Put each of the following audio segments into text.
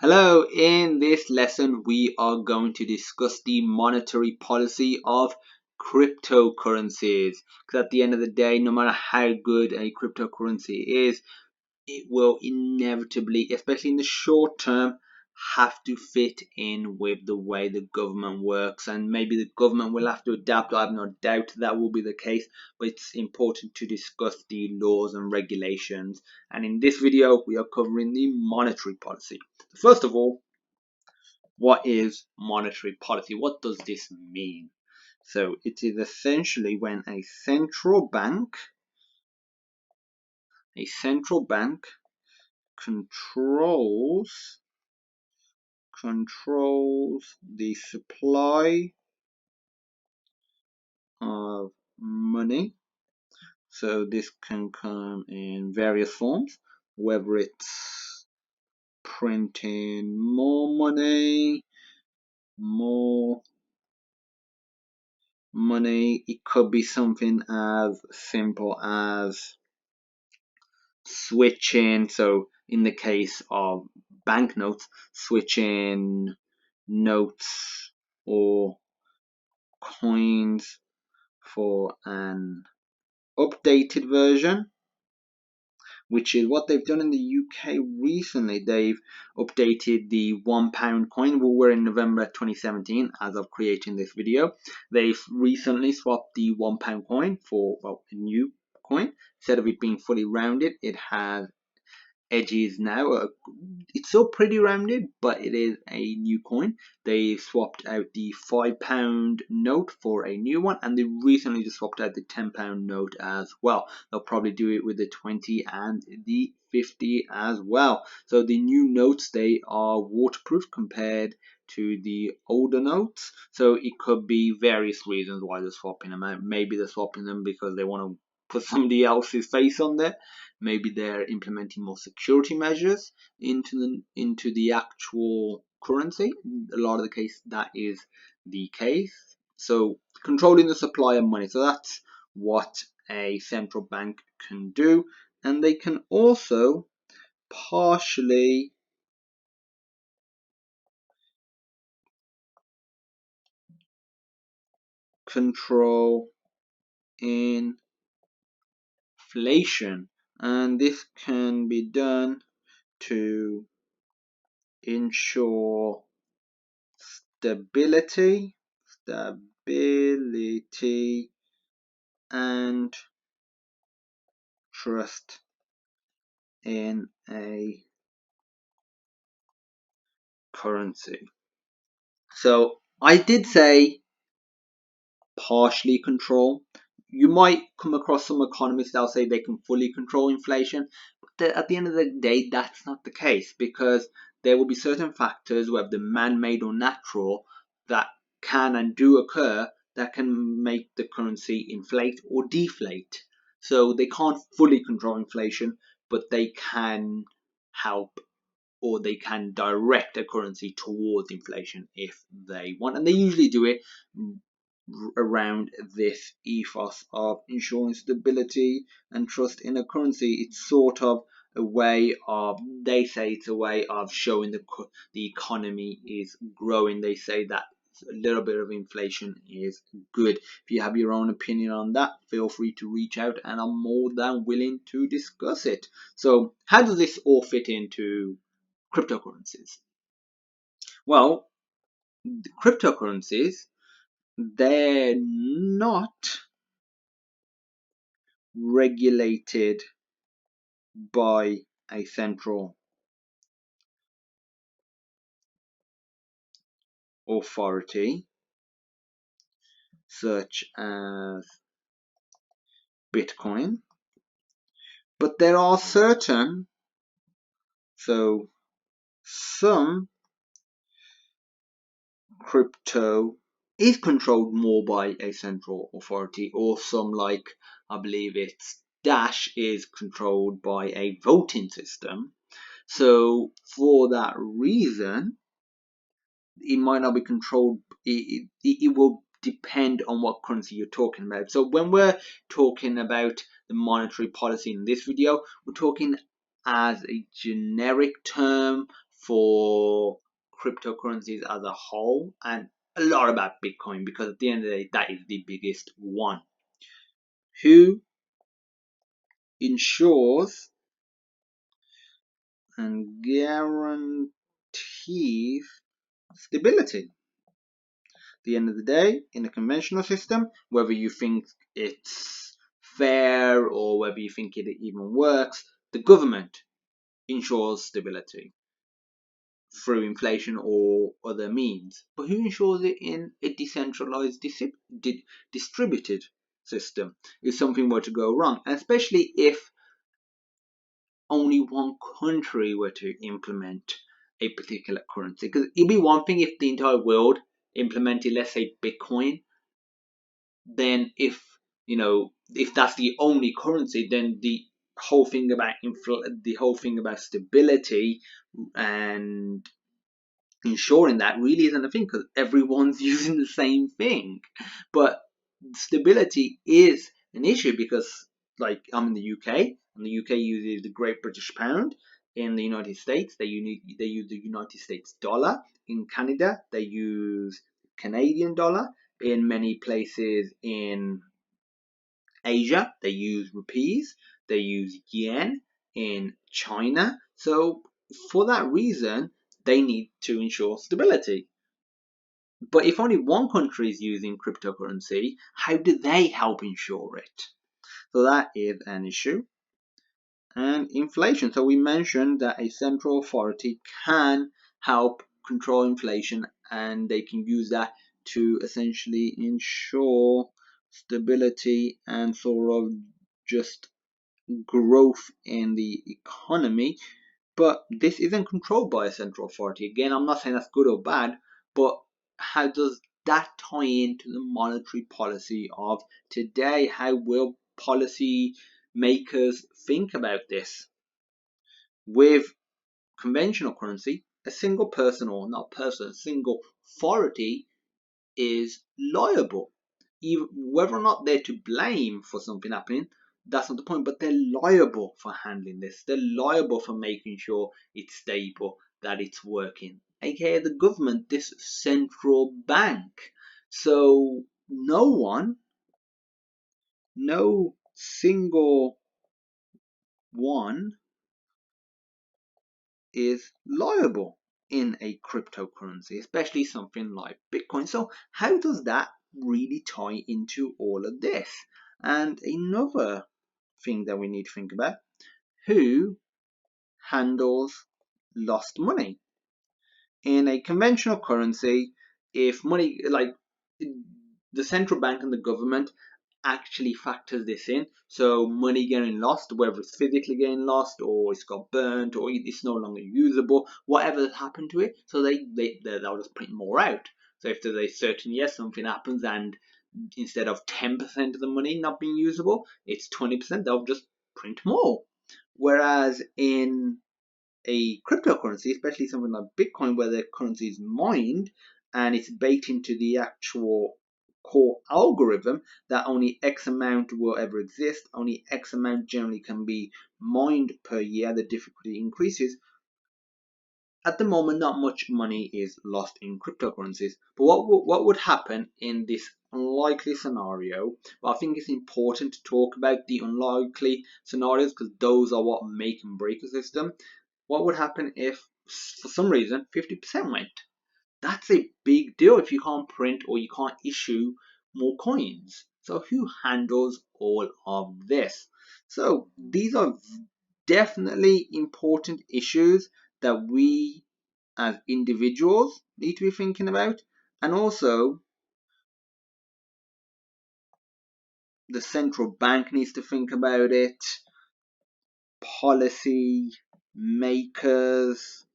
Hello, in this lesson we are going to discuss the monetary policy of cryptocurrencies. Because at the end of the day, no matter how good a cryptocurrency is, it will inevitably, especially in the short term, have to fit in with the way the government works, and maybe the government will have to adapt. I have no doubt that will be the case, but it's important to discuss the laws and regulations, and in this video we are covering the monetary policy. First of all, what is monetary policy? What does this mean? So it is essentially when a central bank controls the supply of money. So this can come in various forms, whether it's printing more money, it could be something as simple as switching. So in the case of banknotes, switching notes or coins for an updated version, which is what they've done in the UK recently. They've updated the £1 coin. We're in November 2017 as of creating this video. They've recently swapped the £1 coin for a new coin. Instead of it being fully rounded, it has edges now. It's still pretty rounded, but it is a new coin. They swapped out the £5 note for a new one, and they recently just swapped out the £10 note as well. They'll probably do it with the 20 and the 50 as well. So the new notes, they are waterproof compared to the older notes. So it could be various reasons why they're swapping them out. Maybe they're swapping them because they want to put somebody else's face on there. Maybe they're implementing more security measures into the actual currency. A lot of the case that is the case. So controlling the supply of money. So that's what a central bank can do, and they can also partially control inflation, and this can be done to ensure stability and trust in a currency. So I did say partially control. You might come across some economists that'll say they can fully control inflation, but at the end of the day, that's not the case, because there will be certain factors, whether man-made or natural, that can and do occur that can make the currency inflate or deflate. So they can't fully control inflation, but they can help, or they can direct a currency towards inflation if they want, and they usually do it around this ethos of ensuring stability and trust in a currency. It's sort of a way of, they say it's a way of showing the economy is growing. They say that a little bit of inflation is good. If you have your own opinion on that, feel free to reach out, and I'm more than willing to discuss it. So how does this all fit into cryptocurrencies? Well, the cryptocurrencies, they're not regulated by a central authority such as Bitcoin, but there are some crypto is controlled more by a central authority, or some, like I believe it's Dash, is controlled by a voting system. So for that reason, it might not be controlled. It will depend on what currency you're talking about. So when we're talking about the monetary policy in this video, we're talking as a generic term for cryptocurrencies as a whole, and a lot about Bitcoin, because at the end of the day, that is the biggest one. Who ensures and guarantees stability? At the end of the day, in a conventional system, whether you think it's fair or whether you think it even works, the government ensures stability through inflation or other means. But who ensures it in a decentralized, distributed system if something were to go wrong? And especially if only one country were to implement a particular currency. Because it'd be one thing if the entire world implemented, let's say, Bitcoin. Then if that's the only currency, then the whole thing about stability and ensuring that really isn't a thing, because everyone's using the same thing. But stability is an issue because, like, I'm in the UK, and the UK uses the Great British Pound. In the United States, they use the United States dollar. In Canada, they use Canadian dollar. In many places in Asia, they use rupees. They use yen. In China, so for that reason, they need to ensure stability. But if only one country is using cryptocurrency, how do they help ensure it? So that is an issue. And inflation. So we mentioned that a central authority can help control inflation, and they can use that to essentially ensure stability and sort of just growth in the economy. But this isn't controlled by a central authority. Again, I'm not saying that's good or bad, but how does that tie into the monetary policy of today? How will policy makers think about this? With conventional currency, a single person, or not person, a single authority is liable. Even whether or not they're to blame for something happening, that's not the point, but they're liable for handling this. They're liable for making sure it's stable, that it's working. AKA the government, this central bank. So no single one is liable in a cryptocurrency, especially something like Bitcoin. So how does that really tie into all of this? And another thing that we need to think about: who handles lost money? In a conventional currency, if money, like, the central bank and the government actually factors this in, so money getting lost, whether it's physically getting lost or it's got burnt or it's no longer usable, whatever has happened to it, so they'll just print more out. So if there's a certain year something happens and instead of 10% of the money not being usable, it's 20%, they'll just print more. Whereas in a cryptocurrency, especially something like Bitcoin, where the currency is mined and it's baked into the actual core algorithm that only X amount will ever exist, only X amount generally can be mined per year, the difficulty increases. At the moment, not much money is lost in cryptocurrencies. But what would happen in this unlikely scenario? Well, I think it's important to talk about the unlikely scenarios, because those are what make and break a system. What would happen if, for some reason, 50% went? That's a big deal if you can't print or you can't issue more coins. So who handles all of this? So these are definitely important issues that we as individuals need to be thinking about, and also the central bank needs to think about it, policy makers,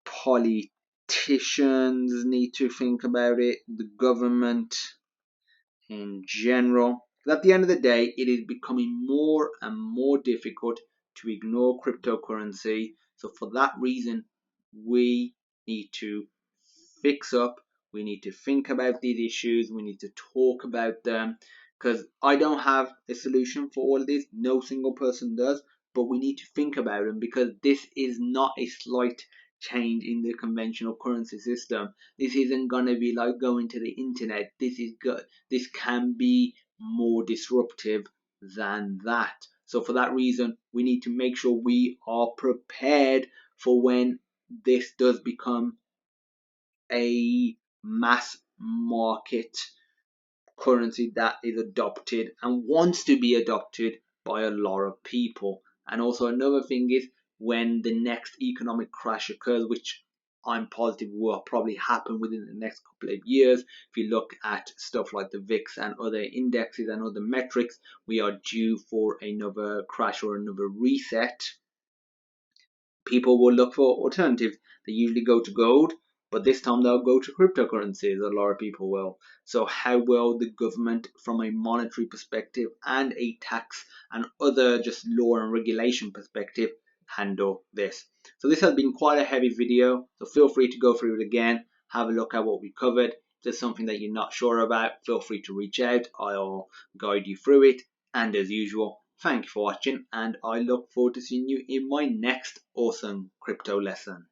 politicians need to think about it, the government in general. But at the end of the day, it is becoming more and more difficult to ignore cryptocurrency. So for that reason, we need to fix up. We need to think about these issues. We need to talk about them, because I don't have a solution for all of this. No single person does. but we need to think about them, because this is not a slight change in the conventional currency system. This isn't going to be like going to the internet. This can be more disruptive than that. So for that reason, we need to make sure we are prepared for when this does become a mass market currency that is adopted and wants to be adopted by a lot of people. And also another thing is, when the next economic crash occurs, which I'm positive will probably happen within the next couple of years. If you look at stuff like the VIX and other indexes and other metrics, we are due for another crash or another reset. People will look for alternatives. They usually go to gold, but this time they'll go to cryptocurrencies. A lot of people will. So how will the government, from a monetary perspective and a tax and other just law and regulation perspective, handle this? So this has been quite a heavy video, so feel free to go through it again, have a look at what we covered. If there's something that you're not sure about, feel free to reach out. I'll guide you through it. And as usual, thank you for watching, and I look forward to seeing you in my next awesome crypto lesson.